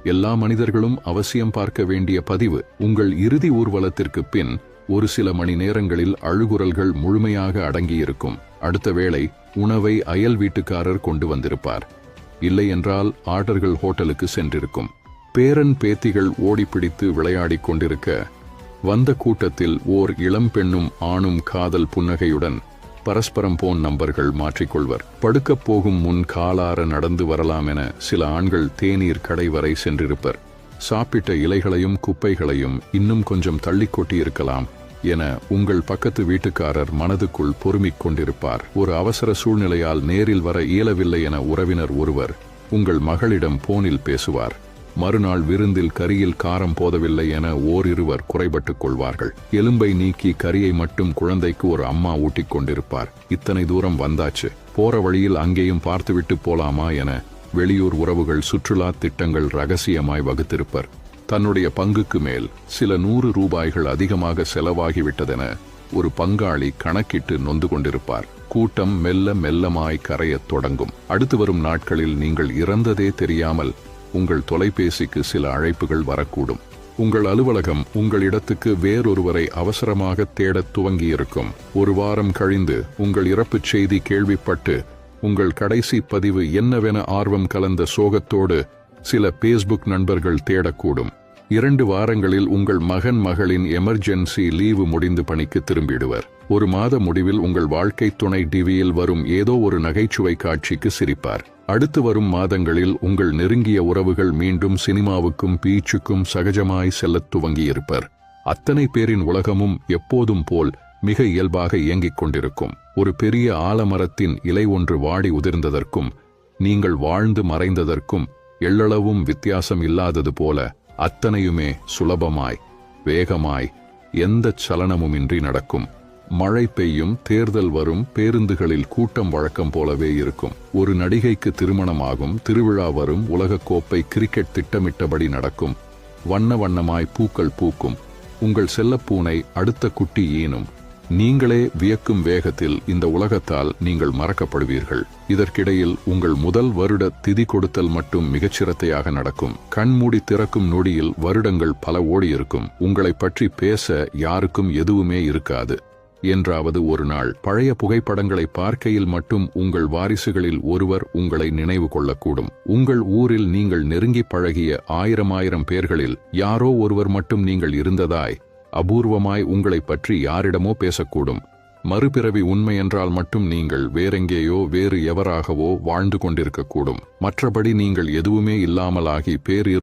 எல்லா மனிதர்களும் அவசியம் பார்க்க வேண்டிய பதிவு. உங்கள் இறுதி ஊர்வலத்திற்கு பின் ஒரு சில மணி நேரங்களில் அழுகுரல்கள் முழுமையாக அடங்கியிருக்கும். அடுத்த வேளை உணவை அயல் வீட்டுக்காரர் கொண்டு வந்திருப்பார். இல்லை என்றால் ஆர்டர்கள் ஹோட்டலுக்கு சென்றிருக்கும். பேரன் பேத்திகள் ஓடிப்பிடித்து விளையாடிக் கொண்டிருக்க வந்த கூட்டத்தில் ஓர் இளம் பெண்ணும் ஆணும் காதல் புன்னகையுடன் பரஸ்பரம் போன் நம்பர்கள் மாற்றிக்கொள்வர். படுக்கப் போகும் முன் காலார நடந்து வரலாம் என சில ஆண்கள் தேநீர் கடை வரை சென்றிருப்பர். சாப்பிட்ட இலைகளையும் குப்பைகளையும் இன்னும் கொஞ்சம் தள்ளி கொட்டியிருக்கலாம் என உங்கள் பக்கத்து வீட்டுக்காரர் மனதுக்குள் பொறுமிக் கொண்டிருப்பார். ஒரு அவசர சூழ்நிலையால் நேரில் வர இயலவில்லை என உறவினர் ஒருவர் உங்கள் மகளிடம் போனில் பேசுவார். மறுநாள் விருந்தில் கரியில் காரம் போதவில்லை என ஓரிருவர் குறைபட்டுக் கொள்வார்கள். எலும்பை நீக்கி கரியை மட்டும் குழந்தைக்கு ஒரு அம்மா ஊட்டிக் கொண்டிருப்பார். இத்தனை தூரம் வந்தாச்சு, போற வழியில் அங்கேயும் பார்த்துவிட்டு போலாமா என வெளியூர் உறவுகள் சுற்றுலா திட்டங்கள் ரகசியமாய் வகுத்திருப்பர். தன்னுடைய பங்குக்கு மேல் சில 100 ரூபாய்கள் அதிகமாக செலவாகிவிட்டதென ஒரு பங்காளி கணக்கிட்டு நொந்து கொண்டிருப்பார். கூட்டம் மெல்ல மெல்லமாய் கரையத் தொடங்கும். அடுத்து வரும் நாட்களில் நீங்கள் இறந்ததே தெரியாமல் உங்கள் தொலைபேசிக்கு சில அழைப்புகள் வரக்கூடும். உங்கள் அலுவலகம் உங்கள் இடத்துக்கு வேறொருவரை அவசரமாக தேடத் துவங்கியிருக்கும். ஒரு வாரம் கழிந்து உங்கள் இறப்புச் செய்தி கேள்விப்பட்டு உங்கள் கடைசி பதிவு என்னவென ஆர்வம் கலந்த சோகத்தோடு சில பேஸ்புக் நண்பர்கள் தேடக்கூடும். 2 வாரங்களில் உங்கள் மகளின் எமர்ஜென்சி லீவு முடிந்து பணிக்கு திரும்பிடுவர். ஒரு மாத முடிவில் உங்கள் வாழ்க்கை துணை டிவியில் வரும் ஏதோ ஒரு நகைச்சுவை காட்சிக்கு சிரிப்பார். அடுத்து வரும் மாதங்களில் உங்கள் நெருங்கிய உறவுகள் மீண்டும் சினிமாவுக்கும் பீச்சுக்கும் சகஜமாய் செல்லத் துவங்கியிருப்பர். அத்தனை பேரின் உலகமும் எப்போதும் போல் மிக இயல்பாக இயங்கிக் கொண்டிருக்கும். ஒரு பெரிய ஆலமரத்தின் இலை ஒன்று வாடி உதிர்ந்ததற்கும் நீங்கள் வாழ்ந்து மறைந்ததற்கும் எள்ளளவும் வித்தியாசம் இல்லாதது போல அத்தனையுமே சுலபமாய் வேகமாய் எந்த சலனமுமின்றி நடக்கும். மழை பெய்யும், தேர்தல் வரும், பேருந்துகளில் கூட்டம் வழக்கம் போலவே இருக்கும். ஒரு நடிகைக்கு திருமணமாகும், திருவிழா வரும், உலகக்கோப்பை கிரிக்கெட் திட்டமிட்டபடி நடக்கும். வண்ண வண்ணமாய் பூக்கள் பூக்கும். உங்கள் செல்லப்பூனை அடுத்த குட்டி ஈனும். நீங்களே வியக்கும் வேகத்தில் இந்த உலகத்தால் நீங்கள் மறக்கப்படுவீர்கள். இதற்கிடையில் உங்கள் முதல் வருட திதி கொடுத்தல் மட்டும் மிகச்சிரத்தையாக நடக்கும். கண்மூடி திறக்கும் நொடியில் வருடங்கள் பல ஓடியிருக்கும். உங்களை பற்றி பேச யாருக்கும் எதுவுமே இருக்காது. என்றாவது ஒரு நாள் பழைய புகைப்படங்களை பார்க்கையில் மட்டும் உங்கள் வாரிசுகளில் ஒருவர் உங்களை நினைவு கொள்ளக்கூடும். உங்கள் ஊரில் நீங்கள் நெருங்கி பழகிய 1000 பேர்களில் யாரோ ஒருவர் மட்டும் நீங்கள் இருந்ததாய் அபூர்வமாய் உங்களை பற்றி யாரிடமோ பேசக்கூடும். மறுபிறவி உண்மை என்றால் மட்டும் நீங்கள் வேறெங்கேயோ வேறு எவராகவோ வாழ்ந்து கொண்டிருக்கக்கூடும். மற்றபடி நீங்கள் எதுவுமே இல்லாமலாகி பேர்